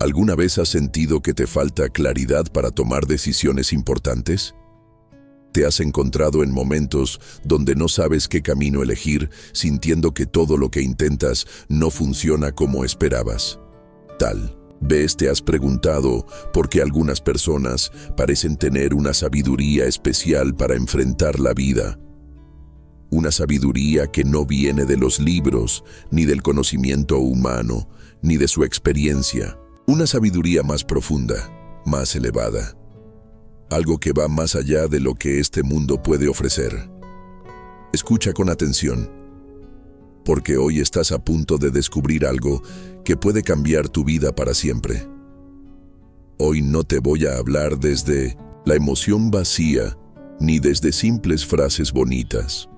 ¿Alguna vez has sentido que te falta claridad para tomar decisiones importantes? ¿Te has encontrado en momentos donde no sabes qué camino elegir, sintiendo que todo lo que intentas no funciona como esperabas? Tal vez te has preguntado por qué algunas personas parecen tener una sabiduría especial para enfrentar la vida. Una sabiduría que no viene de los libros, ni del conocimiento humano, ni de su experiencia. Una sabiduría más profunda, más elevada. Algo que va más allá de lo que este mundo puede ofrecer. Escucha con atención, porque hoy estás a punto de descubrir algo que puede cambiar tu vida para siempre. Hoy no te voy a hablar desde la emoción vacía, ni desde simples frases bonitas.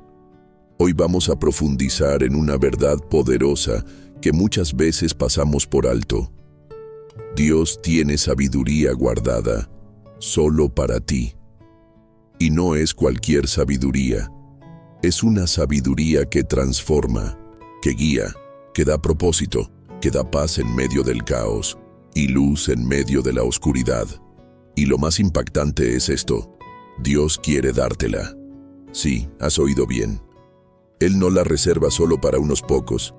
Hoy vamos a profundizar en una verdad poderosa que muchas veces pasamos por alto. Dios tiene sabiduría guardada solo para ti. Y no es cualquier sabiduría. Es una sabiduría que transforma, que guía, que da propósito, que da paz en medio del caos y luz en medio de la oscuridad. Y lo más impactante es esto: Dios quiere dártela. Sí, has oído bien. Él no la reserva solo para unos pocos.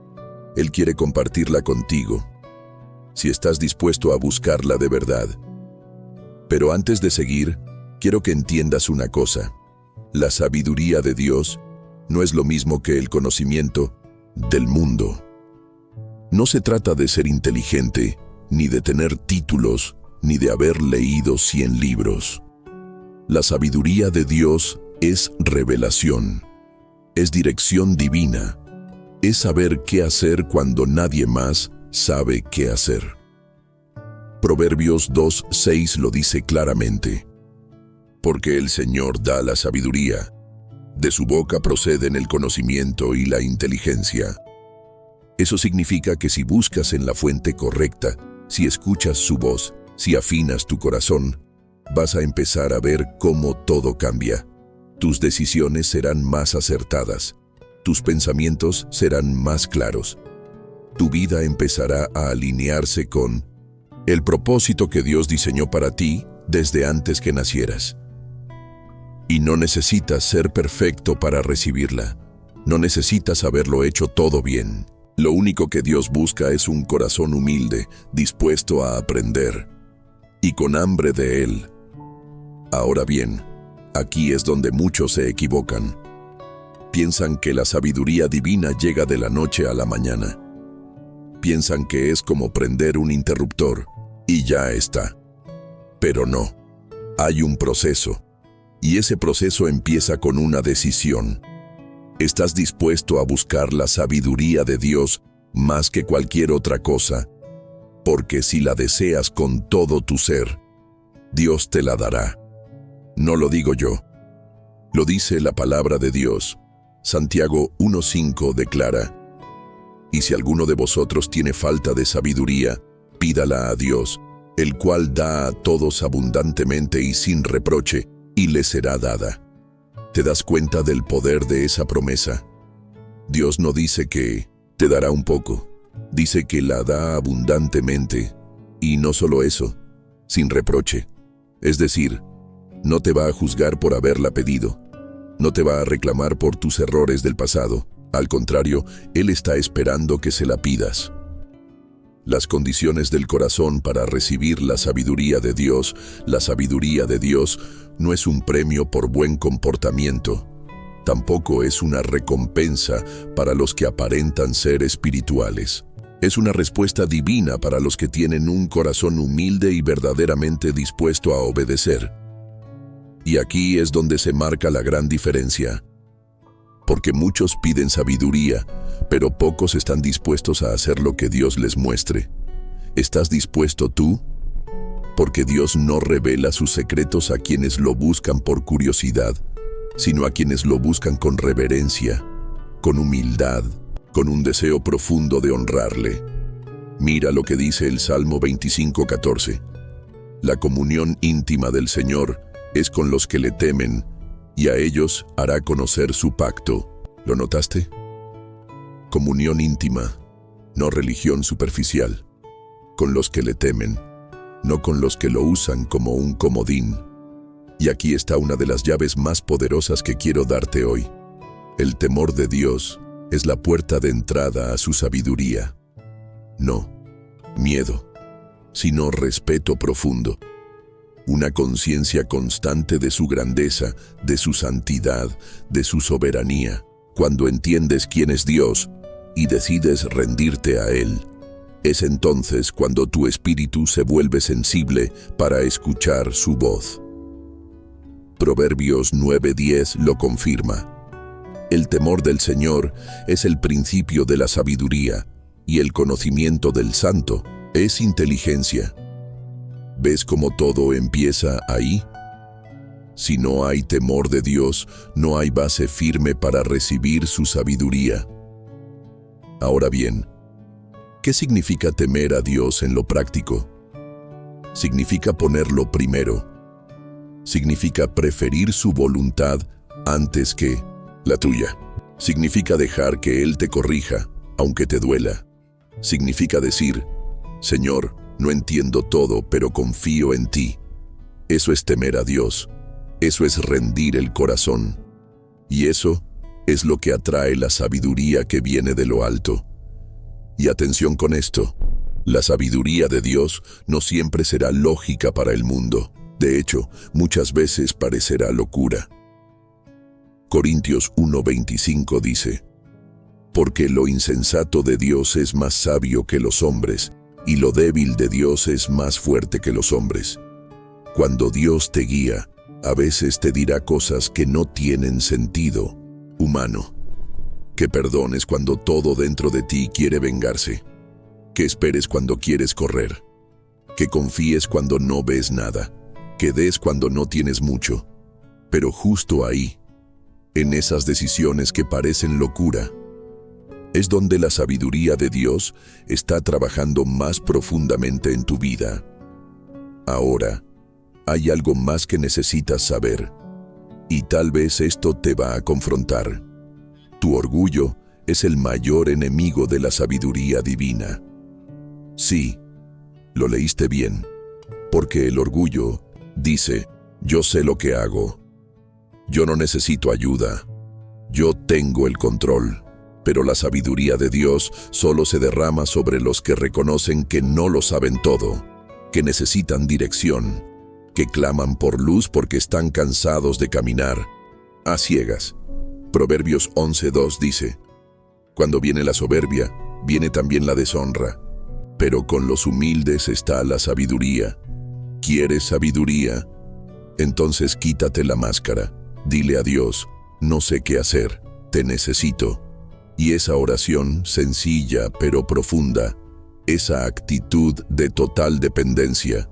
Él quiere compartirla contigo, si estás dispuesto a buscarla de verdad. Pero antes de seguir, quiero que entiendas una cosa. La sabiduría de Dios no es lo mismo que el conocimiento del mundo. No se trata de ser inteligente, ni de tener títulos, ni de haber leído 100 libros. La sabiduría de Dios es revelación, es dirección divina, es saber qué hacer cuando nadie más sabe qué hacer. Proverbios 2:6 lo dice claramente. Porque el Señor da la sabiduría, de su boca proceden el conocimiento y la inteligencia. Eso significa que si buscas en la fuente correcta, si escuchas su voz, si afinas tu corazón, vas a empezar a ver cómo todo cambia. Tus decisiones serán más acertadas, tus pensamientos serán más claros. Tu vida empezará a alinearse con el propósito que Dios diseñó para ti desde antes que nacieras. Y no necesitas ser perfecto para recibirla. No necesitas haberlo hecho todo bien. Lo único que Dios busca es un corazón humilde, dispuesto a aprender y con hambre de Él. Ahora bien, aquí es donde muchos se equivocan. Piensan que la sabiduría divina llega de la noche a la mañana. Piensan que es como prender un interruptor y ya está. Pero no. Hay un proceso. Y ese proceso empieza con una decisión. ¿Estás dispuesto a buscar la sabiduría de Dios más que cualquier otra cosa? Porque si la deseas con todo tu ser, Dios te la dará. No lo digo yo. Lo dice la palabra de Dios. Santiago 1:5 declara: Y si alguno de vosotros tiene falta de sabiduría, pídala a Dios, el cual da a todos abundantemente y sin reproche, y le será dada. ¿Te das cuenta del poder de esa promesa? Dios no dice que te dará un poco, dice que la da abundantemente, y no solo eso, sin reproche. Es decir, no te va a juzgar por haberla pedido, no te va a reclamar por tus errores del pasado. Al contrario, Él está esperando que se la pidas. Las condiciones del corazón para recibir la sabiduría de Dios. La sabiduría de Dios no es un premio por buen comportamiento. Tampoco es una recompensa para los que aparentan ser espirituales. Es una respuesta divina para los que tienen un corazón humilde y verdaderamente dispuesto a obedecer. Y aquí es donde se marca la gran diferencia. Porque muchos piden sabiduría, pero pocos están dispuestos a hacer lo que Dios les muestre. ¿Estás dispuesto tú? Porque Dios no revela sus secretos a quienes lo buscan por curiosidad, sino a quienes lo buscan con reverencia, con humildad, con un deseo profundo de honrarle. Mira lo que dice el Salmo 25:14. La comunión íntima del Señor es con los que le temen, y a ellos hará conocer su pacto. ¿Lo notaste? Comunión íntima, no religión superficial. con los que le temen, no con los que lo usan como un comodín. Y aquí está una de las llaves más poderosas que quiero darte hoy. El temor de Dios es la puerta de entrada a su sabiduría. No miedo, sino respeto profundo. Una conciencia constante de su grandeza, de su santidad, de su soberanía. Cuando entiendes quién es Dios y decides rendirte a Él, es entonces cuando tu espíritu se vuelve sensible para escuchar su voz. Proverbios 9:10 lo confirma. El temor del Señor es el principio de la sabiduría, y el conocimiento del Santo es inteligencia. ¿Ves cómo todo empieza ahí? Si no hay temor de Dios, no hay base firme para recibir su sabiduría. Ahora bien, ¿qué significa temer a Dios en lo práctico? Significa ponerlo primero. Significa preferir su voluntad antes que la tuya. Significa dejar que Él te corrija, aunque te duela. Significa decir, Señor, no entiendo todo, pero confío en ti. Eso es temer a Dios. Eso es rendir el corazón. Y eso es lo que atrae la sabiduría que viene de lo alto. Y atención con esto, la sabiduría de Dios no siempre será lógica para el mundo. De hecho, muchas veces parecerá locura. Corintios 1:25 dice, porque lo insensato de Dios es más sabio que los hombres, y lo débil de Dios es más fuerte que los hombres. Cuando Dios te guía, a veces te dirá cosas que no tienen sentido humano. Que perdones cuando todo dentro de ti quiere vengarse. Que esperes cuando quieres correr. Que confíes cuando no ves nada. Que des cuando no tienes mucho. Pero justo ahí, en esas decisiones que parecen locura, es donde la sabiduría de Dios está trabajando más profundamente en tu vida. Ahora, hay algo más que necesitas saber, y tal vez esto te va a confrontar. Tu orgullo es el mayor enemigo de la sabiduría divina. Sí, lo leíste bien, porque el orgullo dice, yo sé lo que hago, yo no necesito ayuda, yo tengo el control. Pero la sabiduría de Dios solo se derrama sobre los que reconocen que no lo saben todo, que necesitan dirección, que claman por luz porque están cansados de caminar a ciegas. Proverbios 11:2 dice, cuando viene la soberbia, viene también la deshonra, pero con los humildes está la sabiduría. ¿Quieres sabiduría? Entonces quítate la máscara, dile a Dios, no sé qué hacer, te necesito. Y esa oración sencilla pero profunda, esa actitud de total dependencia,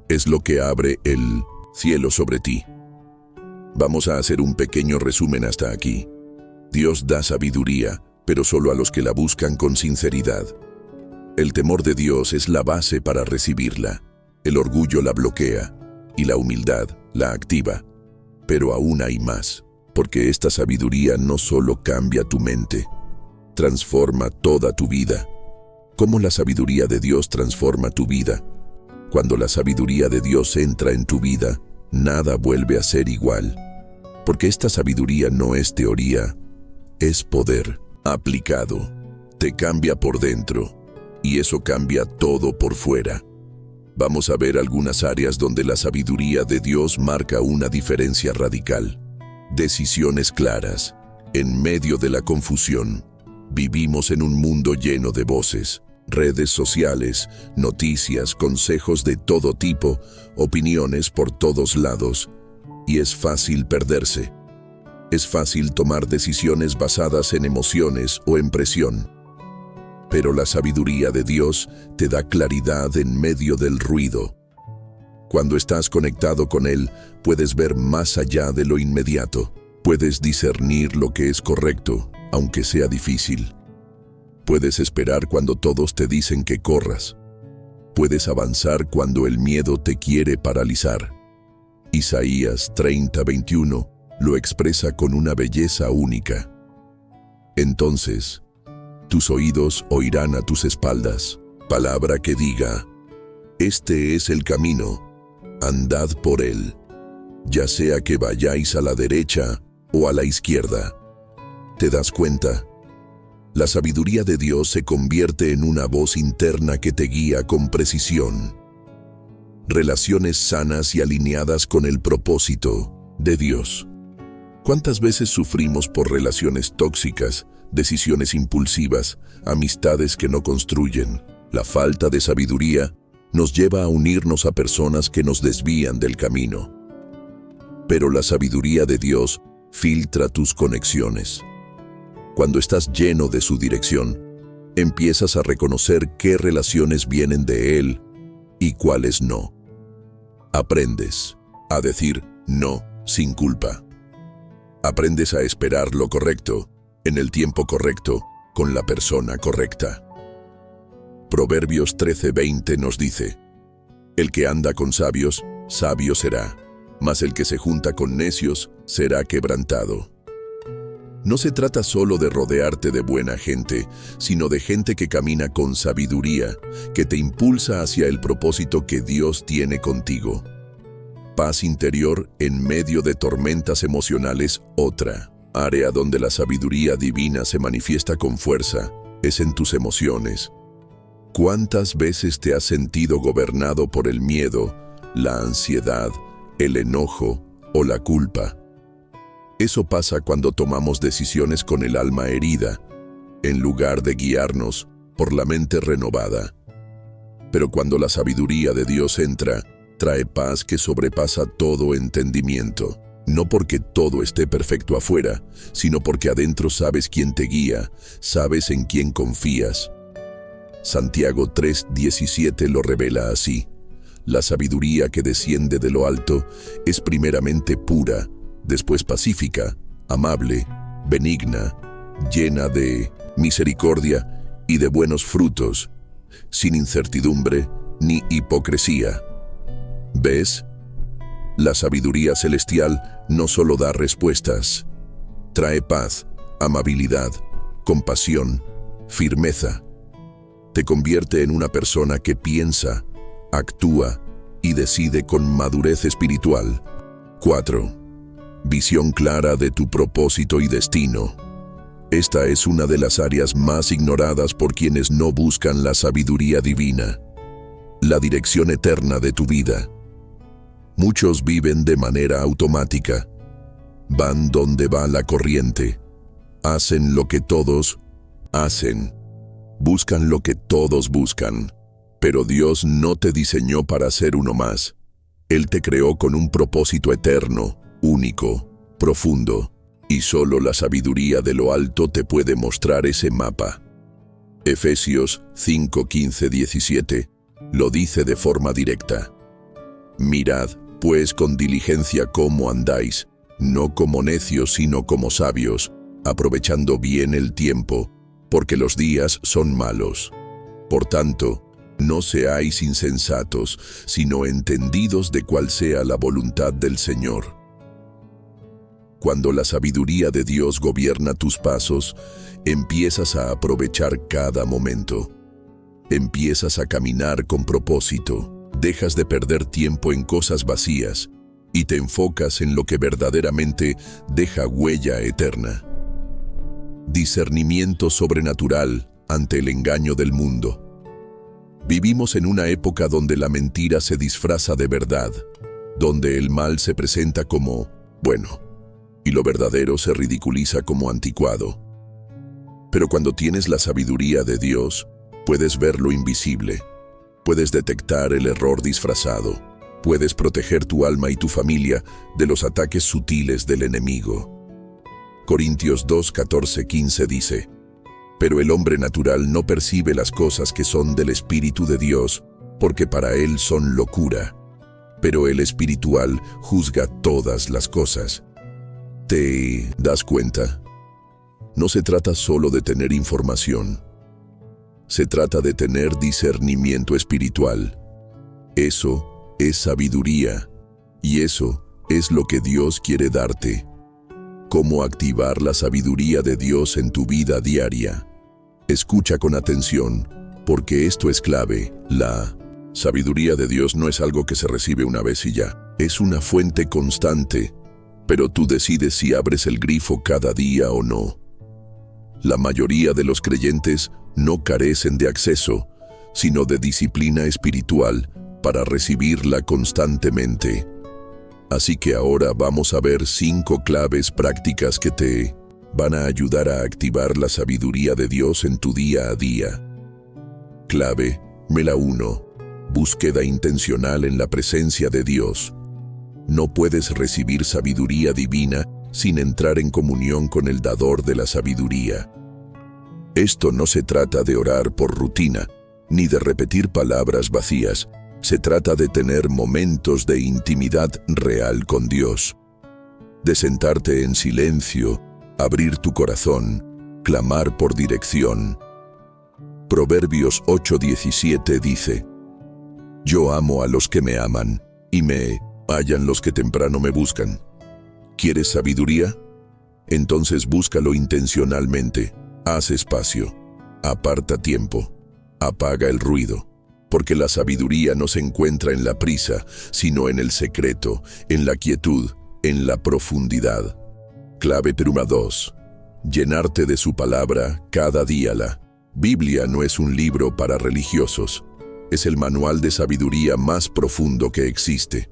es lo que abre el cielo sobre ti. Vamos a hacer un pequeño resumen hasta aquí. Dios da sabiduría, pero solo a los que la buscan con sinceridad. El temor de Dios es la base para recibirla. El orgullo la bloquea y la humildad la activa. Pero aún hay más, porque esta sabiduría no solo cambia tu mente, transforma toda tu vida. ¿Cómo la sabiduría de Dios transforma tu vida? Cuando la sabiduría de Dios entra en tu vida, nada vuelve a ser igual. Porque esta sabiduría no es teoría, es poder aplicado. Te cambia por dentro, y eso cambia todo por fuera. Vamos a ver algunas áreas donde la sabiduría de Dios marca una diferencia radical. Decisiones claras, en medio de la confusión. Vivimos en un mundo lleno de voces, redes sociales, noticias, consejos de todo tipo, opiniones por todos lados, y es fácil perderse. Es fácil tomar decisiones basadas en emociones o en presión. Pero la sabiduría de Dios te da claridad en medio del ruido. Cuando estás conectado con Él, puedes ver más allá de lo inmediato. Puedes discernir lo que es correcto, aunque sea difícil. Puedes esperar cuando todos te dicen que corras. Puedes avanzar cuando el miedo te quiere paralizar. Isaías 30:21 lo expresa con una belleza única. Entonces, tus oídos oirán a tus espaldas, palabra que diga: este es el camino, andad por él, ya sea que vayáis a la derecha o a la izquierda. ¿Te das cuenta? La sabiduría de Dios se convierte en una voz interna que te guía con precisión. Relaciones sanas y alineadas con el propósito de Dios. ¿Cuántas veces sufrimos por relaciones tóxicas, decisiones impulsivas, amistades que no construyen? La falta de sabiduría nos lleva a unirnos a personas que nos desvían del camino. Pero la sabiduría de Dios filtra tus conexiones. Cuando estás lleno de su dirección, empiezas a reconocer qué relaciones vienen de Él y cuáles no. Aprendes a decir no sin culpa. Aprendes a esperar lo correcto, en el tiempo correcto, con la persona correcta. Proverbios 13:20 nos dice: el que anda con sabios, sabio será, mas el que se junta con necios será quebrantado. No se trata solo de rodearte de buena gente, sino de gente que camina con sabiduría, que te impulsa hacia el propósito que Dios tiene contigo. Paz interior en medio de tormentas emocionales. Otra área donde la sabiduría divina se manifiesta con fuerza es en tus emociones. ¿Cuántas veces te has sentido gobernado por el miedo, la ansiedad, el enojo o la culpa? Eso pasa cuando tomamos decisiones con el alma herida, en lugar de guiarnos por la mente renovada. Pero cuando la sabiduría de Dios entra, trae paz que sobrepasa todo entendimiento. No porque todo esté perfecto afuera, sino porque adentro sabes quién te guía, sabes en quién confías. Santiago 3:17 lo revela así: la sabiduría que desciende de lo alto es primeramente pura, después pacífica, amable, benigna, llena de misericordia y de buenos frutos, sin incertidumbre ni hipocresía. ¿Ves? La sabiduría celestial no solo da respuestas, trae paz, amabilidad, compasión, firmeza. Te convierte en una persona que piensa, actúa y decide con madurez espiritual. 4. Visión clara de tu propósito y destino. Esta es una de las áreas más ignoradas por quienes no buscan la sabiduría divina. La dirección eterna de tu vida. Muchos viven de manera automática. Van donde va la corriente. Hacen lo que todos hacen. Buscan lo que todos buscan. Pero Dios no te diseñó para ser uno más. Él te creó con un propósito eterno, único, profundo, y solo la sabiduría de lo alto te puede mostrar ese mapa. Efesios 5:15-17 lo dice de forma directa. Mirad, pues, con diligencia cómo andáis, no como necios sino como sabios, aprovechando bien el tiempo, porque los días son malos. Por tanto, no seáis insensatos, sino entendidos de cuál sea la voluntad del Señor. Cuando la sabiduría de Dios gobierna tus pasos, empiezas a aprovechar cada momento. Empiezas a caminar con propósito, dejas de perder tiempo en cosas vacías y te enfocas en lo que verdaderamente deja huella eterna. Discernimiento sobrenatural ante el engaño del mundo. Vivimos en una época donde la mentira se disfraza de verdad, donde el mal se presenta como bueno y lo verdadero se ridiculiza como anticuado. Pero cuando tienes la sabiduría de Dios, puedes ver lo invisible, puedes detectar el error disfrazado, puedes proteger tu alma y tu familia de los ataques sutiles del enemigo. Corintios 2:14-15 dice: pero el hombre natural no percibe las cosas que son del Espíritu de Dios, porque para él son locura. Pero el espiritual juzga todas las cosas. ¿Te das cuenta? No se trata solo de tener información. Se trata de tener discernimiento espiritual. Eso es sabiduría, y eso es lo que Dios quiere darte. ¿Cómo activar la sabiduría de Dios en tu vida diaria? Escucha con atención, Porque esto es clave. La sabiduría de Dios no es algo que se recibe una vez y ya. Es una fuente constante, pero tú decides si abres el grifo cada día o no. La mayoría de los creyentes no carecen de acceso, sino de disciplina espiritual para recibirla constantemente. Así que ahora vamos a ver 5 claves prácticas que te van a ayudar a activar la sabiduría de Dios en tu día a día. Clave número 1. Búsqueda intencional en la presencia de Dios. No puedes recibir sabiduría divina sin entrar en comunión con el dador de la sabiduría. Esto no se trata de orar por rutina, ni de repetir palabras vacías. Se trata de tener momentos de intimidad real con Dios. De sentarte en silencio, abrir tu corazón, clamar por dirección. Proverbios 8:17 dice: Yo amo a los que me aman, y me hallan los que temprano me buscan. ¿Quieres sabiduría? Entonces búscalo intencionalmente. Haz espacio. Aparta tiempo. Apaga el ruido. Porque la sabiduría no se encuentra en la prisa, sino en el secreto, en la quietud, en la profundidad. Clave número 2. Llenarte de su palabra cada día. La Biblia no es un libro para religiosos. Es el manual de sabiduría más profundo que existe.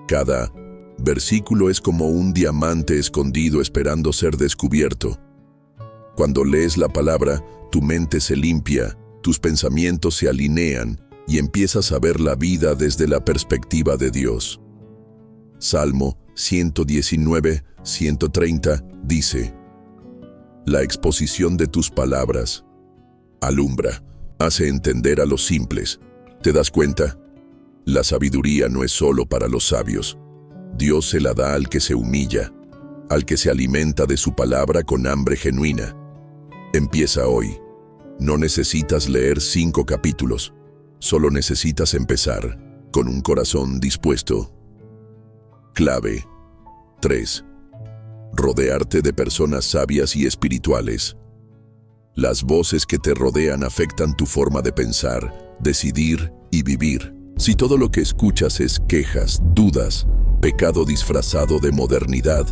Cada versículo es como un diamante escondido esperando ser descubierto. Cuando lees la palabra, tu mente se limpia, tus pensamientos se alinean y empiezas a ver la vida desde la perspectiva de Dios. Salmo 119, 130 dice: La exposición de tus palabras alumbra, hace entender a los simples. ¿Te das cuenta? La sabiduría no es solo para los sabios. Dios se la da al que se humilla, al que se alimenta de su palabra con hambre genuina. Empieza hoy. No necesitas leer 5 capítulos. Solo necesitas empezar con un corazón dispuesto. Clave 3. Rodearte de personas sabias y espirituales. Las voces que te rodean afectan tu forma de pensar, decidir y vivir. Si todo lo que escuchas es quejas, dudas, pecado disfrazado de modernidad,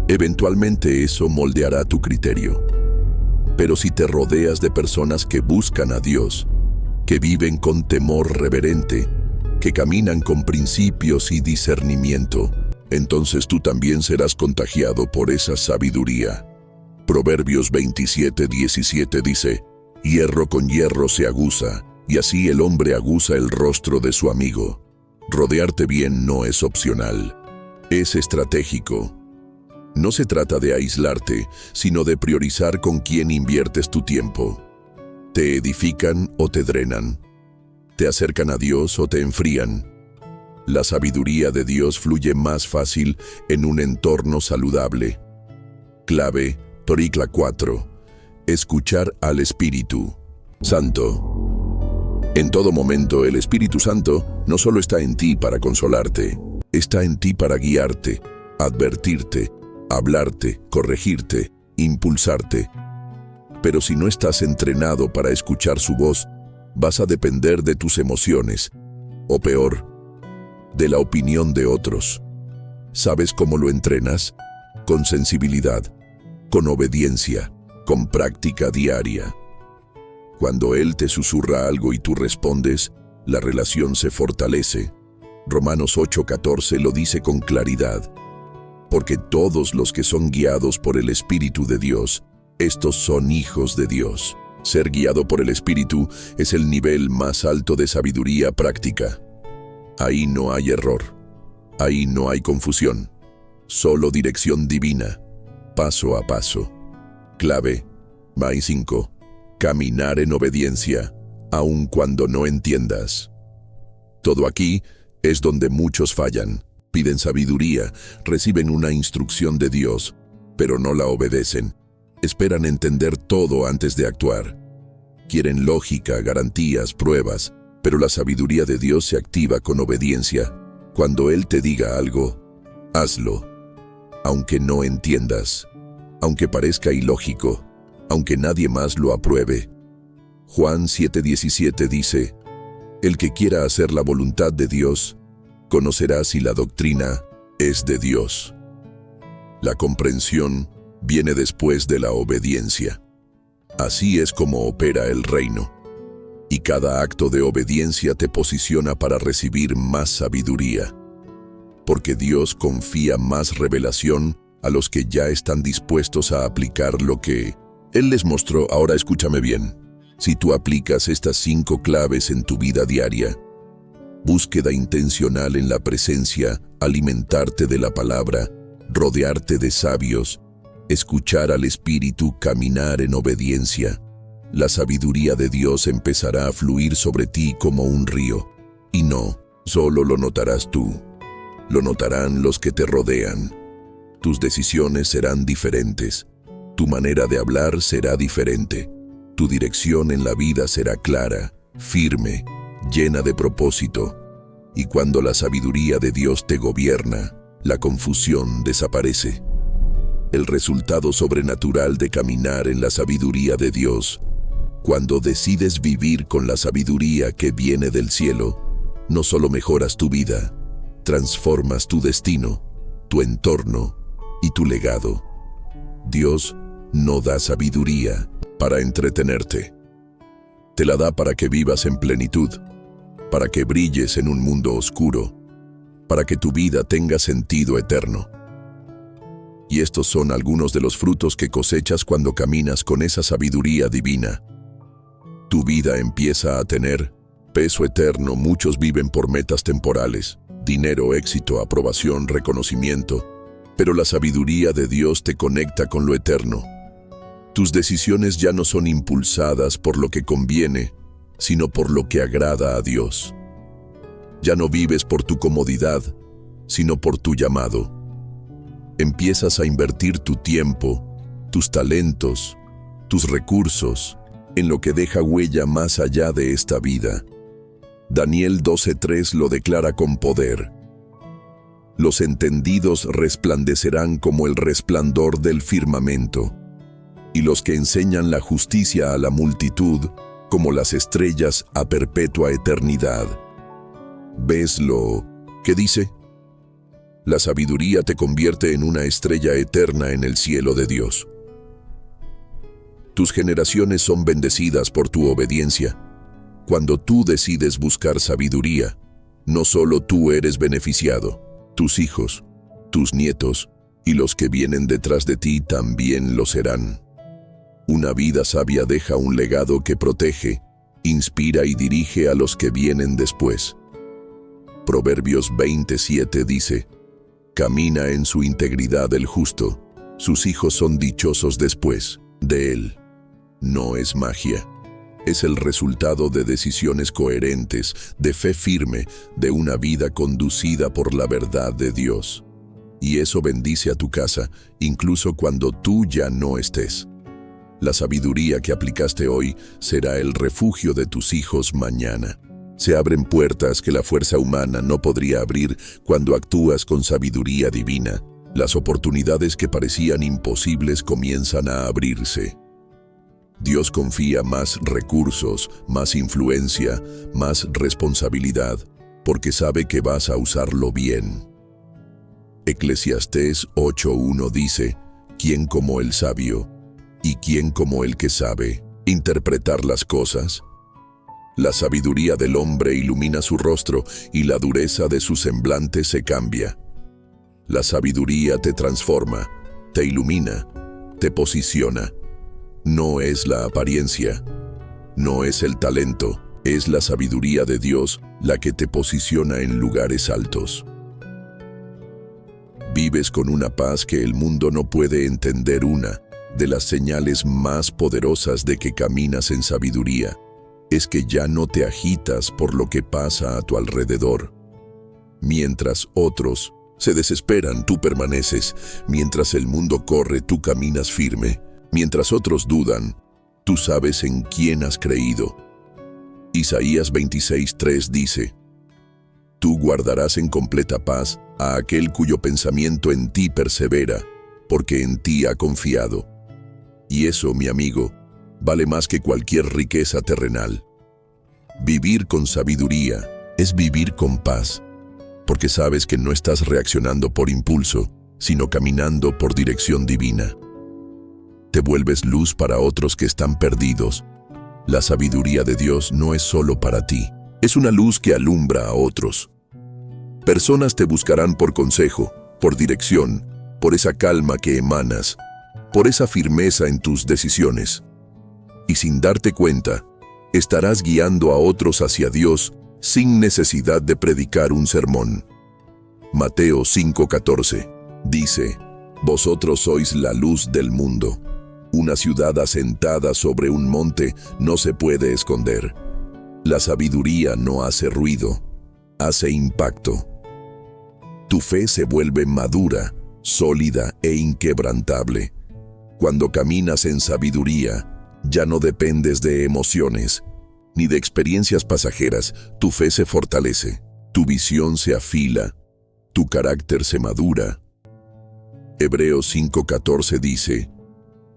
eventualmente eso moldeará tu criterio. Pero si te rodeas de personas que buscan a Dios, que viven con temor reverente, que caminan con principios y discernimiento, entonces tú también serás contagiado por esa sabiduría. Proverbios 27:17 dice: Hierro con hierro se aguza, y así el hombre aguza el rostro de su amigo. Rodearte bien no es opcional, es estratégico. No se trata de aislarte, sino de priorizar con quién inviertes tu tiempo. ¿Te edifican o te drenan? ¿Te acercan a Dios o te enfrían? La sabiduría de Dios fluye más fácil en un entorno saludable. Clave Toricla 4. Escuchar al Espíritu Santo. En todo momento, el Espíritu Santo no solo está en ti para consolarte, está en ti para guiarte, advertirte, hablarte, corregirte, impulsarte. Pero si no estás entrenado para escuchar su voz, vas a depender de tus emociones, o peor, de la opinión de otros. ¿Sabes cómo lo entrenas? Con sensibilidad, con obediencia, con práctica diaria. Cuando Él te susurra algo y tú respondes, la relación se fortalece. Romanos 8:14 lo dice con claridad. Porque todos los que son guiados por el Espíritu de Dios, estos son hijos de Dios. Ser guiado por el Espíritu es el nivel más alto de sabiduría práctica. Ahí no hay error. Ahí no hay confusión. Solo dirección divina, paso a paso. Clave 5. Caminar en obediencia, aun cuando no entiendas. Todo aquí es donde muchos fallan. Piden sabiduría, reciben una instrucción de Dios, pero no la obedecen. Esperan entender todo antes de actuar. Quieren lógica, garantías, pruebas, pero la sabiduría de Dios se activa con obediencia. Cuando Él te diga algo, hazlo. Aunque no entiendas, aunque parezca ilógico, aunque nadie más lo apruebe. Juan 7:17 dice, el que quiera hacer la voluntad de Dios, conocerá si la doctrina es de Dios. La comprensión viene después de la obediencia. Así es como opera el reino. Y cada acto de obediencia te posiciona para recibir más sabiduría. Porque Dios confía más revelación a los que ya están dispuestos a aplicar lo que Él les mostró. Ahora escúchame bien. Si tú aplicas estas 5 claves en tu vida diaria: búsqueda intencional en la presencia, alimentarte de la palabra, rodearte de sabios, escuchar al Espíritu, caminar en obediencia, la sabiduría de Dios empezará a fluir sobre ti como un río. Y no solo lo notarás tú, lo notarán los que te rodean. Tus decisiones serán diferentes, tu manera de hablar será diferente, tu dirección en la vida será clara, firme, llena de propósito. Y cuando la sabiduría de Dios te gobierna, la confusión desaparece. El resultado sobrenatural de caminar en la sabiduría de Dios, cuando decides vivir con la sabiduría que viene del cielo, no solo mejoras tu vida, transformas tu destino, tu entorno y tu legado. Dios no da sabiduría para entretenerte. Te la da para que vivas en plenitud, para que brilles en un mundo oscuro, para que tu vida tenga sentido eterno. Y estos son algunos de los frutos que cosechas cuando caminas con esa sabiduría divina. Tu vida empieza a tener peso eterno. Muchos viven por metas temporales, dinero, éxito, aprobación, reconocimiento, pero la sabiduría de Dios te conecta con lo eterno. Tus decisiones ya no son impulsadas por lo que conviene, sino por lo que agrada a Dios. Ya no vives por tu comodidad, sino por tu llamado. Empiezas a invertir tu tiempo, tus talentos, tus recursos, en lo que deja huella más allá de esta vida. Daniel 12:3 lo declara con poder. Los entendidos resplandecerán como el resplandor del firmamento, y los que enseñan la justicia a la multitud, como las estrellas a perpetua eternidad. ¿Ves lo que dice? La sabiduría te convierte en una estrella eterna en el cielo de Dios. Tus generaciones son bendecidas por tu obediencia. Cuando tú decides buscar sabiduría, no solo tú eres beneficiado, tus hijos, tus nietos y los que vienen detrás de ti también lo serán. Una vida sabia deja un legado que protege, inspira y dirige a los que vienen después. Proverbios 27 dice, camina en su integridad el justo, sus hijos son dichosos después de él. No es magia, es el resultado de decisiones coherentes, de fe firme, de una vida conducida por la verdad de Dios. Y eso bendice a tu casa, incluso cuando tú ya no estés. La sabiduría que aplicaste hoy será el refugio de tus hijos mañana. Se abren puertas que la fuerza humana no podría abrir cuando actúas con sabiduría divina. Las oportunidades que parecían imposibles comienzan a abrirse. Dios confía más recursos, más influencia, más responsabilidad, porque sabe que vas a usarlo bien. Eclesiastés 8:1 dice, ¿quién como el sabio? ¿Y quién como el que sabe interpretar las cosas? La sabiduría del hombre ilumina su rostro y la dureza de su semblante se cambia. La sabiduría te transforma, te ilumina, te posiciona. No es la apariencia, no es el talento, es la sabiduría de Dios la que te posiciona en lugares altos. Vives con una paz que el mundo no puede entender. Una de las señales más poderosas de que caminas en sabiduría es que ya no te agitas por lo que pasa a tu alrededor. Mientras otros se desesperan, tú permaneces. Mientras el mundo corre, tú caminas firme. Mientras otros dudan, tú sabes en quién has creído. Isaías 26:3 dice, tú guardarás en completa paz a aquel cuyo pensamiento en ti persevera, porque en ti ha confiado. Y eso, mi amigo, vale más que cualquier riqueza terrenal. Vivir con sabiduría es vivir con paz, porque sabes que no estás reaccionando por impulso, sino caminando por dirección divina. Te vuelves luz para otros que están perdidos. La sabiduría de Dios no es solo para ti, es una luz que alumbra a otros. Personas te buscarán por consejo, por dirección, por esa calma que emanas, por esa firmeza en tus decisiones. Y sin darte cuenta, estarás guiando a otros hacia Dios sin necesidad de predicar un sermón. Mateo 5:14 dice: Vosotros sois la luz del mundo. Una ciudad asentada sobre un monte no se puede esconder. La sabiduría no hace ruido, hace impacto. Tu fe se vuelve madura, sólida e inquebrantable. Cuando caminas en sabiduría, ya no dependes de emociones, ni de experiencias pasajeras. Tu fe se fortalece, tu visión se afila, tu carácter se madura. Hebreos 5:14 dice: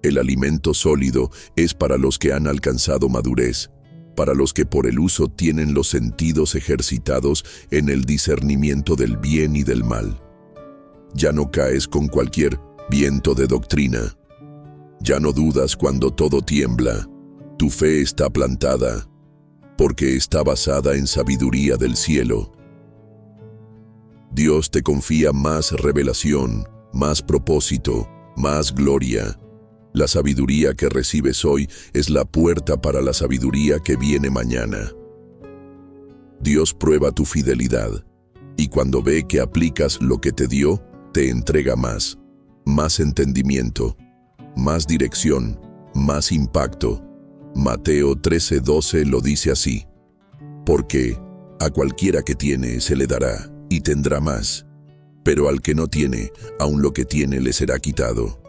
El alimento sólido es para los que han alcanzado madurez, para los que por el uso tienen los sentidos ejercitados en el discernimiento del bien y del mal. Ya no caes con cualquier viento de doctrina. Ya no dudas cuando todo tiembla. Tu fe está plantada, porque está basada en sabiduría del cielo. Dios te confía más revelación, más propósito, más gloria. La sabiduría que recibes hoy es la puerta para la sabiduría que viene mañana. Dios prueba tu fidelidad, y cuando ve que aplicas lo que te dio, te entrega más entendimiento, más dirección, más impacto. Mateo 13:12 lo dice así: Porque a cualquiera que tiene se le dará, y tendrá más, pero al que no tiene, aun lo que tiene le será quitado.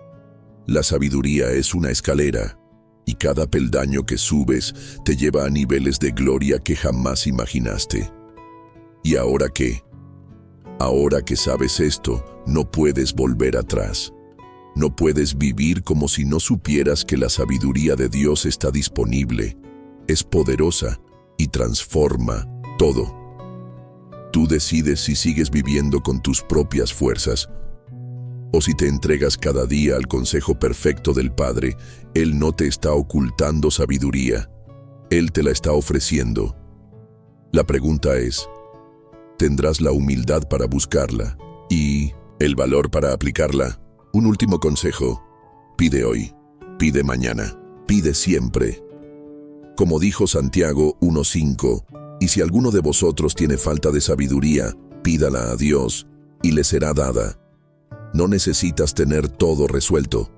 La sabiduría es una escalera, y cada peldaño que subes te lleva a niveles de gloria que jamás imaginaste. ¿Y ahora qué? Ahora que sabes esto, no puedes volver atrás. No puedes vivir como si no supieras que la sabiduría de Dios está disponible, es poderosa y transforma todo. Tú decides si sigues viviendo con tus propias fuerzas o si te entregas cada día al consejo perfecto del Padre. Él no te está ocultando sabiduría, Él te la está ofreciendo. La pregunta es: ¿tendrás la humildad para buscarla y el valor para aplicarla? Un último consejo: pide hoy, pide mañana, pide siempre. Como dijo Santiago 1:5, y si alguno de vosotros tiene falta de sabiduría, pídala a Dios, y le será dada. No necesitas tener todo resuelto,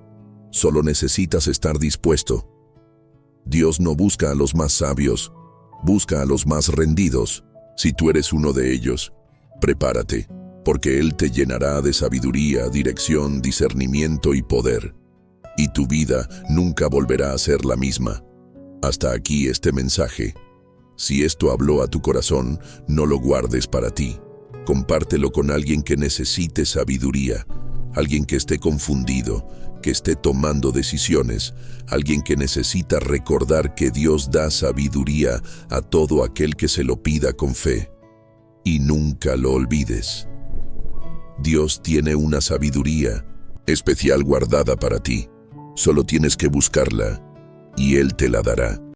solo necesitas estar dispuesto. Dios no busca a los más sabios, busca a los más rendidos. Si tú eres uno de ellos, prepárate, porque Él te llenará de sabiduría, dirección, discernimiento y poder. Y tu vida nunca volverá a ser la misma. Hasta aquí este mensaje. Si esto habló a tu corazón, no lo guardes para ti. Compártelo con alguien que necesite sabiduría, alguien que esté confundido, que esté tomando decisiones, alguien que necesita recordar que Dios da sabiduría a todo aquel que se lo pida con fe. Y nunca lo olvides. Dios tiene una sabiduría especial guardada para ti. Solo tienes que buscarla, y Él te la dará.